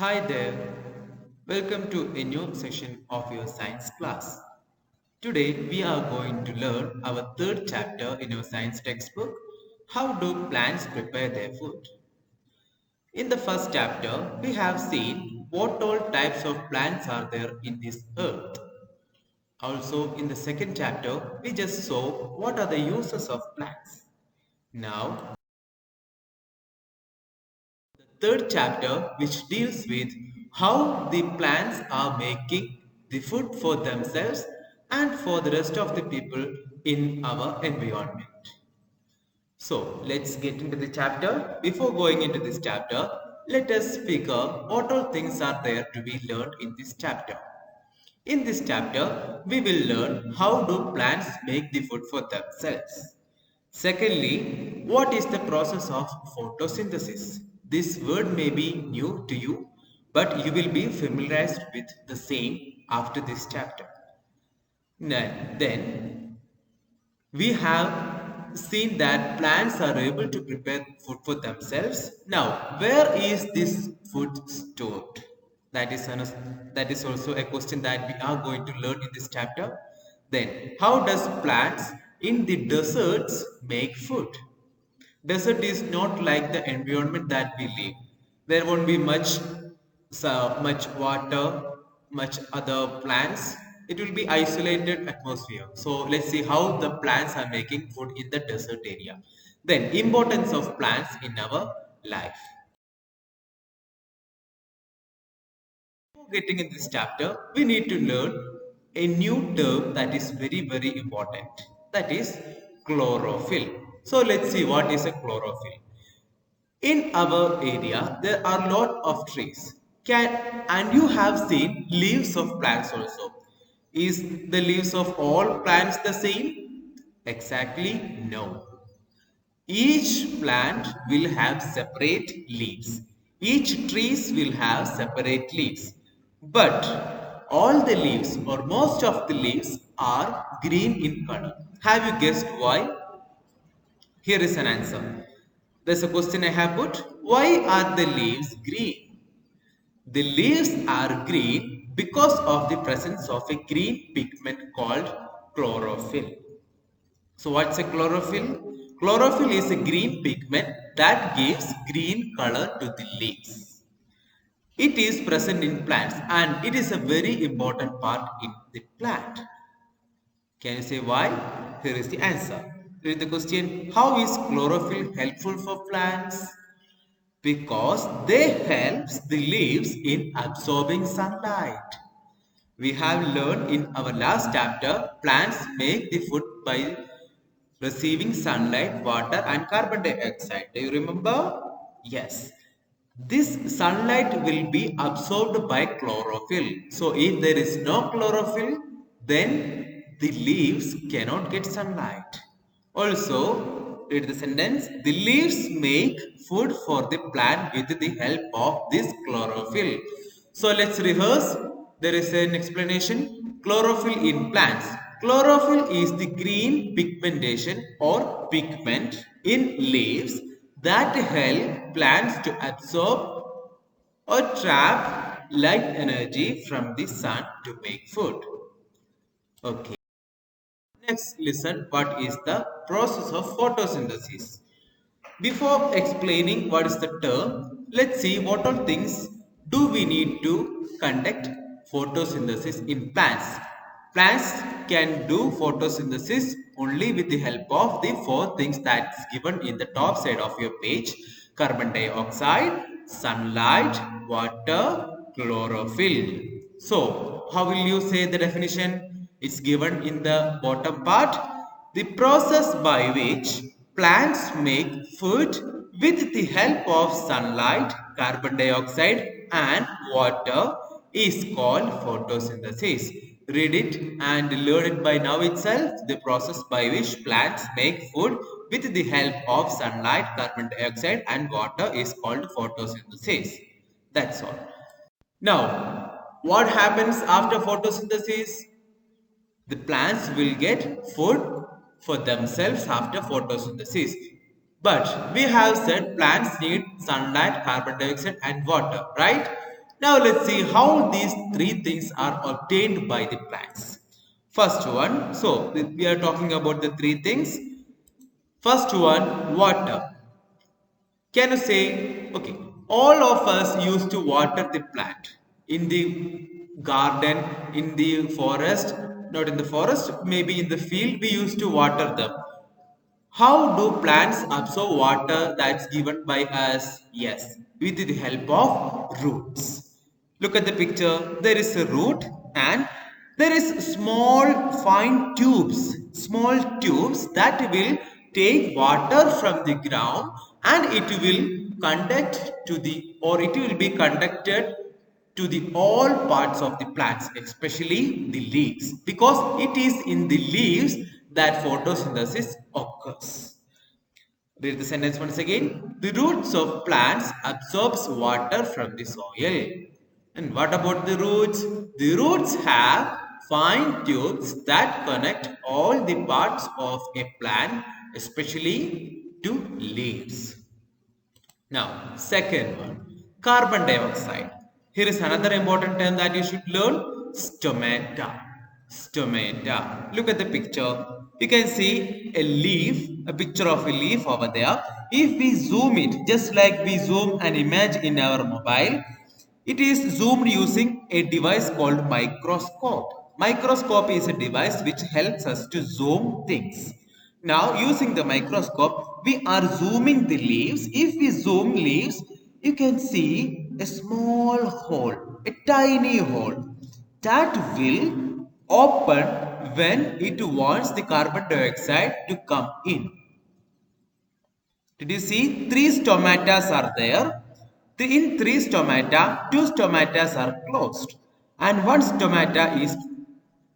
Hi there, welcome to a new session of your science class. Today we are going to learn our third chapter in your science textbook, How Do Plants Prepare Their Food? In the first chapter, we have seen what all types of plants are there in this earth. Also, in the second chapter, we just saw what are the uses of plants. Now, third chapter, which deals with how the plants are making the food for themselves and for the rest of the people in our environment. So let's get into the chapter. Before going into this chapter, let us figure what all things are there to be learned in this chapter. In this chapter, we will learn how do plants make the food for themselves. Secondly, what is the process of photosynthesis? This word may be new to you, but you will be familiarized with the same after this chapter. Then, we have seen that plants are able to prepare food for themselves. Now, where is this food stored? That is also a question that we are going to learn in this chapter. Then, how does plants in the deserts make food? Desert is not like the environment that we live. There won't be much water, much other plants. It will be isolated atmosphere. So let's see how the plants are making food in the desert area. Then importance of plants in our life. Before getting in this chapter, we need to learn a new term that is very important. That is chlorophyll. So let's see what is a chlorophyll. In our area, there are a lot of trees. And you have seen leaves of plants also. Is the leaves of all plants the same? Exactly no. Each plant will have separate leaves. Each trees will have separate leaves. But all the leaves or most of the leaves are green in color. Have you guessed why? Here is an answer. There's a question I have put. Why are the leaves green? The leaves are green because of the presence of a green pigment called chlorophyll. So what's a chlorophyll? Chlorophyll is a green pigment that gives green color to the leaves. It is present in plants and it is a very important part in the plant. Can you say why? Here is the answer. Here is the question. How is chlorophyll helpful for plants? Because they helps the leaves in absorbing sunlight. We have learned in our last chapter, plants make the food by receiving sunlight, water and carbon dioxide. Do you remember? Yes. This sunlight will be absorbed by chlorophyll. So if there is no chlorophyll, then the leaves cannot get sunlight. Also, read the sentence. The leaves make food for the plant with the help of this chlorophyll. So let's rehearse. There is an explanation. Chlorophyll in plants. Chlorophyll is the green pigmentation or pigment in leaves that help plants to absorb or trap light energy from the sun to make food. Okay. Next, listen what is the process of photosynthesis. Before explaining what is the term, let's see what all things do we need to conduct photosynthesis in plants. Plants can do photosynthesis only with the help of the four things that's given in the top side of your page: carbon dioxide, sunlight, water, chlorophyll. So, how will you say the definition? It's given in the bottom part. The process by which plants make food with the help of sunlight, carbon dioxide and water is called photosynthesis. Read it and learn it by now itself. The process by which plants make food with the help of sunlight, carbon dioxide and water is called photosynthesis. That's all. Now, what happens after photosynthesis? The plants will get food for themselves after photosynthesis. But we have said plants need sunlight, carbon dioxide and water, right? Now let's see how these three things are obtained by the plants. First one, so we are talking about the three things. First one, water. Can you say, okay, all of us used to water the plant in the garden, in the forest, not in the forest, maybe in the field, we used to water them. How do plants absorb water that's given by us? Yes, with the help of roots. Look at the picture. There is a root and there is small tubes that will take water from the ground and it will conduct to the or it will be conducted to the all parts of the plants, especially the leaves, because it is in the leaves that photosynthesis occurs. Read the sentence once again. The roots of plants absorbs water from the soil. And what about the roots? The roots have fine tubes that connect all the parts of a plant, especially to leaves. Now, second one, carbon dioxide. Here is another important term that you should learn, stomata. Stomata. Look at the picture. You can see a leaf, a picture of a leaf over there. If we zoom it, just like we zoom an image in our mobile, it is zoomed using a device called microscope. Microscope is a device which helps us to zoom things. Now, using the microscope, we are zooming the leaves. If we zoom leaves, you can see a small hole, a tiny hole that will open when it wants the carbon dioxide to come in. Did you see? Three stomatas are there. In three stomata, two stomatas are closed and one stomata is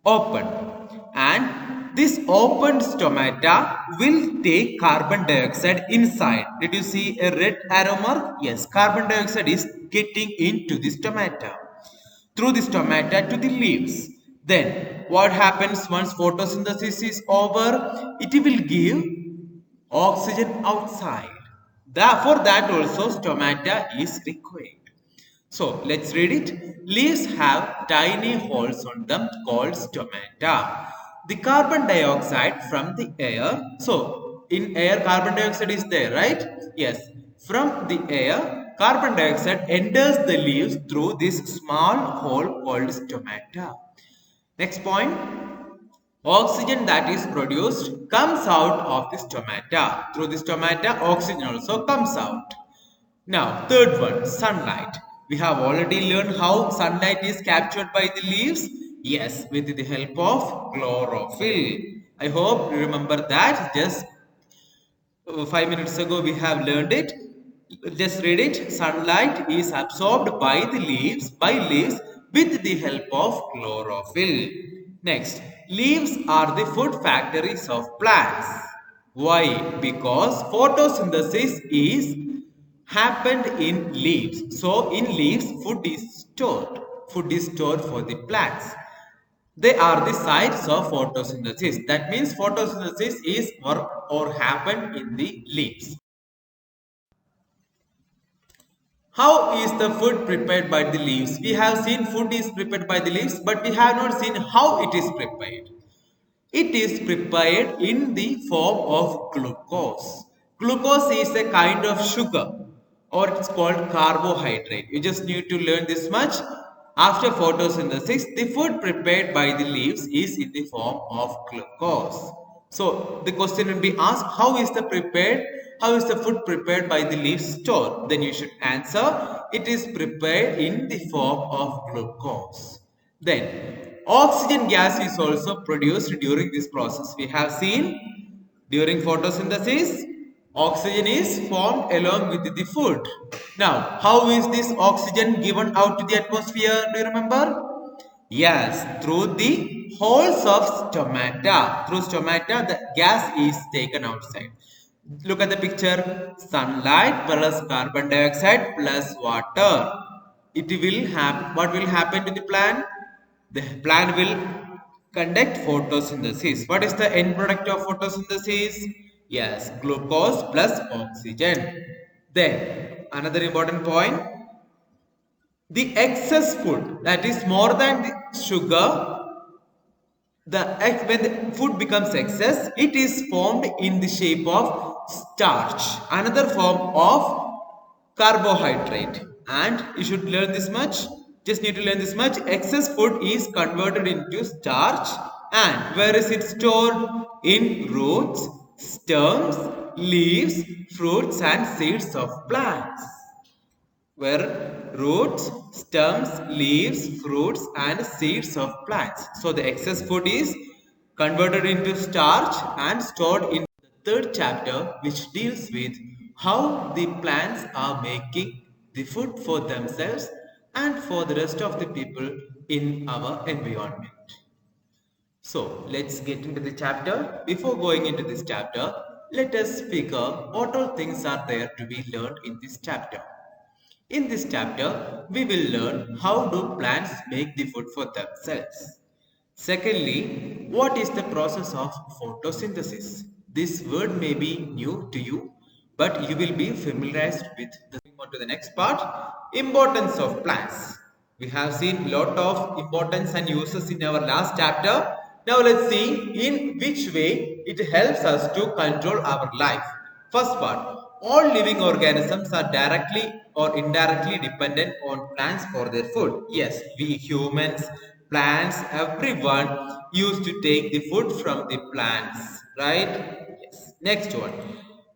open. And this opened stomata will take carbon dioxide inside. Did you see a red arrow mark? Yes, carbon dioxide is getting into the stomata through the stomata to the leaves. Then what happens once photosynthesis is over? It will give oxygen outside. Therefore, that also stomata is required. So let's read it. Leaves have tiny holes on them called stomata. The carbon dioxide from the air. So in air, carbon dioxide is there, right? Yes. From the air, carbon dioxide enters the leaves through this small hole called stomata. Next point. Oxygen that is produced comes out of the stomata. Through the stomata, oxygen also comes out. Now, third one, sunlight. We have already learned how sunlight is captured by the leaves. Yes, with the help of chlorophyll. I hope you remember that. Just 5 minutes ago we have learned it. Just read it. Sunlight is absorbed by leaves with the help of chlorophyll. Next, leaves are the food factories of plants. Why? Because photosynthesis is happened in leaves. So in leaves food is stored. Food is stored for the plants. They are the sites of photosynthesis. That means photosynthesis is or happened in the leaves. How is the food prepared by the leaves? We have seen food is prepared by the leaves, but we have not seen how it is prepared. It is prepared in the form of glucose. Glucose is a kind of sugar or it's called carbohydrate. You just need to learn this much. After photosynthesis, the food prepared by the leaves is in the form of glucose. So the question will be asked, how is the food prepared by the leaves stored? Then you should answer, it is prepared in the form of glucose. Then oxygen gas is also produced during this process. We have seen during photosynthesis, oxygen is formed along with the food. Now, how is this oxygen given out to the atmosphere? Do you remember? Yes, through the holes of stomata. Through stomata, the gas is taken outside. Look at the picture. Sunlight plus carbon dioxide plus water. It will have what will happen to the plant? The plant will conduct photosynthesis. What is the end product of photosynthesis? Yes, glucose plus oxygen. Then another important point. The excess food, that is more than the sugar, when the food becomes excess, it is formed in the shape of starch, another form of carbohydrate. And you should learn this much, just need to learn this much: excess food is converted into starch. And where is it stored? In roots, stems, leaves, fruits and seeds of plants. Where roots, stems, leaves, fruits and seeds of plants. So the excess food is converted into starch and stored in the third chapter, which deals with how the plants are making the food for themselves and for the rest of the people in our environment. So let's get into the chapter. Before going into this chapter, let us figure what all things are there to be learned in this chapter. In this chapter, we will learn how do plants make the food for themselves. Secondly, what is the process of photosynthesis? This word may be new to you, but you will be familiarized with the. Moving on to the next part, importance of plants. We have seen lot of importance and uses in our last chapter. Now let's see in which way it helps us to control our life. First part, all living organisms are directly or indirectly dependent on plants for their food. Yes, we humans, plants, everyone used to take the food from the plants, right? Yes. Next one.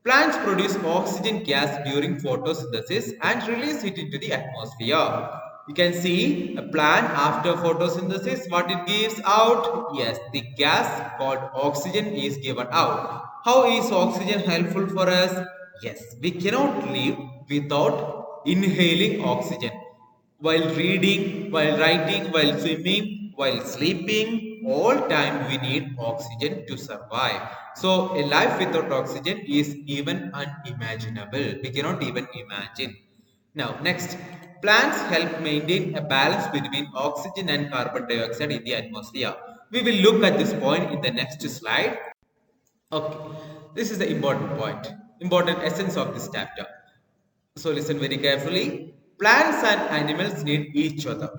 Plants produce oxygen gas during photosynthesis and release it into the atmosphere. You can see a plant after photosynthesis, what it gives out? Yes, the gas called oxygen is given out. How is oxygen helpful for us? Yes, we cannot live without inhaling oxygen. While reading, while writing, while swimming, while sleeping, all time we need oxygen to survive. So a life without oxygen is even unimaginable. We cannot even imagine. Now, next, plants help maintain a balance between oxygen and carbon dioxide in the atmosphere. We will look at this point in the next slide. Okay, this is the important point, important essence of this chapter. So listen very carefully. Plants and animals need each other.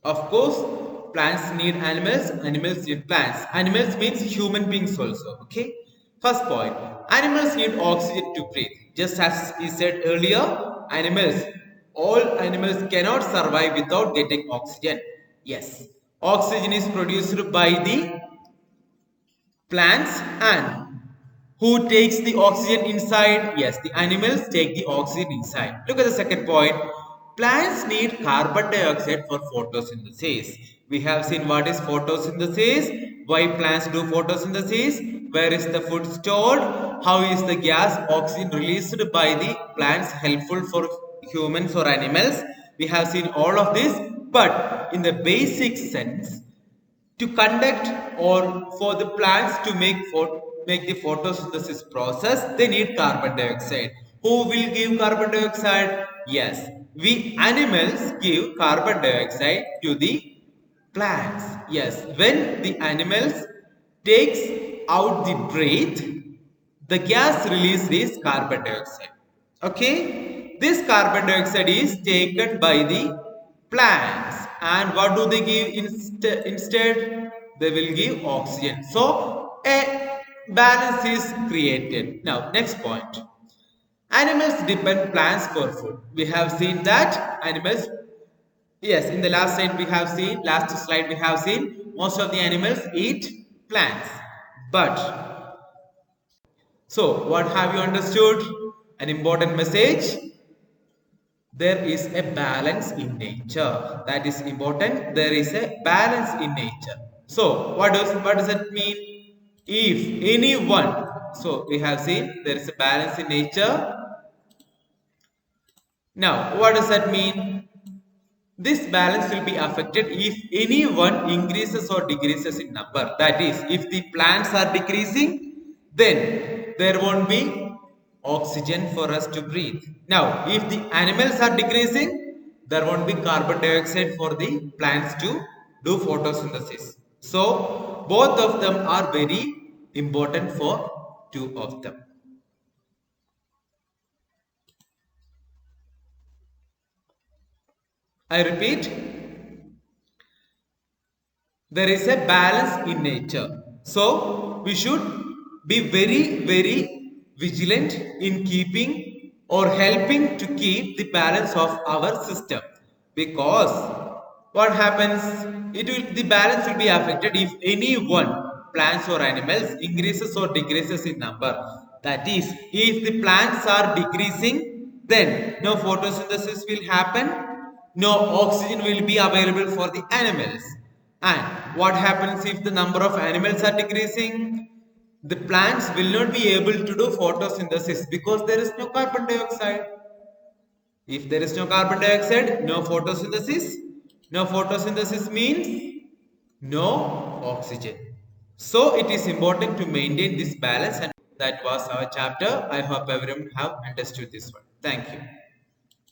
Of course, plants need animals, animals need plants. Animals means human beings also. Okay. First point, animals need oxygen to breathe. Just as we said earlier, animals, all animals cannot survive without getting oxygen. Yes. Oxygen is produced by the plants, and who takes the oxygen inside? Yes, the animals take the oxygen inside. Look at the second point. Plants need carbon dioxide for photosynthesis. We have seen what is photosynthesis, why plants do photosynthesis, where is the food stored, how is the gas oxygen released by the plants helpful for humans or animals. We have seen all of this, but in the basic sense, to conduct or for the plants to make the photosynthesis process, they need carbon dioxide. Who will give carbon dioxide? Yes, we animals give carbon dioxide to the plants. Yes, when the animals takes out the breath, the gas released is carbon dioxide. Okay, this carbon dioxide is taken by the plants, and what do they give instead? They will give oxygen. So a balance is created. Now next point, animals depend plants for food. We have seen that animals, yes, in the last slide we have seen most of the animals eat plants. But so what have you understood? An important message: there is a balance in nature. That is important. There is a balance in nature. So what does it mean? If anyone, so we have seen there is a balance in nature. Now what does that mean? This balance will be affected if any one increases or decreases in number. That is, if the plants are decreasing, then there won't be oxygen for us to breathe. Now, if the animals are decreasing, there won't be carbon dioxide for the plants to do photosynthesis. So, both of them are very important for two of them. I repeat, there is a balance in nature. So we should be very vigilant in keeping or helping to keep the balance of our system, because what happens, the balance will be affected if any one plants or animals increases or decreases in number. That is, if the plants are decreasing, then no photosynthesis will happen, no oxygen will be available for the animals. And what happens if the number of animals are decreasing? The plants will not be able to do photosynthesis because there is no carbon dioxide. If there is no carbon dioxide, no photosynthesis. No photosynthesis means no oxygen. So it is important to maintain this balance, and that was our chapter. I hope everyone have understood this one. Thank you.